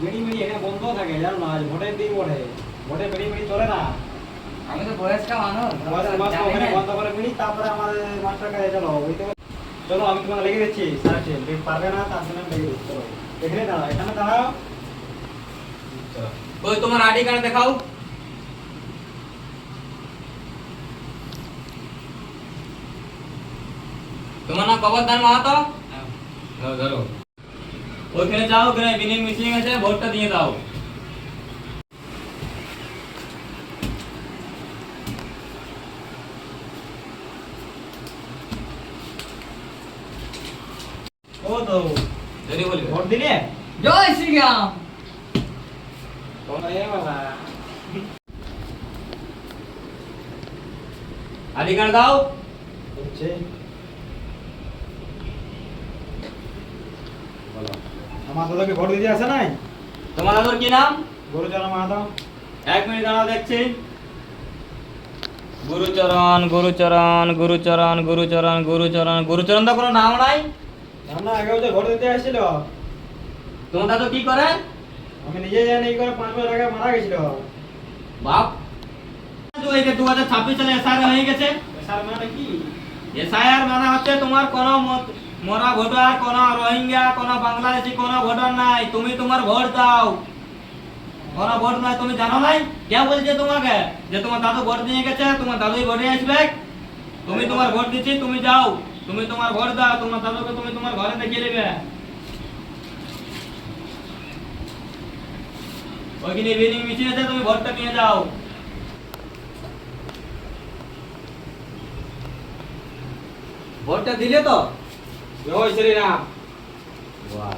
বিড়ি মিড়ি এখানে বন্ধ থাকে জানো না, আজ ভোটের দিন বটে, ভোটে বিড়ি মিড়ি চলে না। আমি তো বয়স্ক মানুষ, আমাদের মাস্টার জানি ওখানে না। বন্ধ করে বিড়ি, তারপরে আমাদের মাস্টার কাছে চলো ওইতে। চলো আমি তোমাকে লিখে দিচ্ছি স্যারকে, ডেট পারবে না তার জন্য আমি লিখে দিচ্ছি। চলো এখানে দাঁড়াও, এখানে দাঁড়াও। চলো ওই তোমার আইডি কার্ড দেখাও। তোমার নাম কবরদান মাহাতো? ধরো ধরো। ওইখানে যাও, ওখানে বিনিং মিটিং আছে, ভোটটা দিয়ে দাও। ও তো দেরি বলবে। ভোট দিলে? জয় শ্রীরাম। এ বাবা, আইডি কার্ড দাও। হচ্ছে বলো, আমার দাদাকে ভোট দিতে আসে নাই? তোমার দাদুর কি নাম? গরুচরণ মাহাতো। 1 মিনিট দাঁড়াও, দেখছি। গুরুচরণ গুরুচরণ গুরুচরণ গুরুচরণ গুরুচরণ গুরুচরণ তো কোনো নাম নাই। আমরা আগেও যে ভোট দিতে আসছিল, তোমার দাদু কি করে? আমি নিজে জানি এই করে 5 বছর আগে মারা গেছিল। বাপ, 2026 সালে এসআর হয়ে গেছে। স্যার মানে কি? এসআইআর মানে হচ্ছে তোমার কোনো মরা ভোটার, কোনো রোহিঙ্গা, কোনো বাংলাদেশি, কোনো ভোটার নাই। তুমি তোমার ভোট দাও। কোনো ভোট নাই, তুমি জানো নাই? কে বলছে তোমাকে যে তোমার দাদু ভোট দিয়ে গেছে, তোমার দাদুই ভোটে আসবে? তুমি তোমার ভোট দিচ্ছি, তুমি যাও, তুমি তোমার ভোট দাও, তোমার দাদুকে তুমি তোমার ঘরে দেখিয়ে দেবে। ওইখানে ইভিনিং মিছিল আছে, তুমি ভোটটা নিয়ে যাও। ভোটটা দিলে তো? জয় শ্রীরাম। বাহ।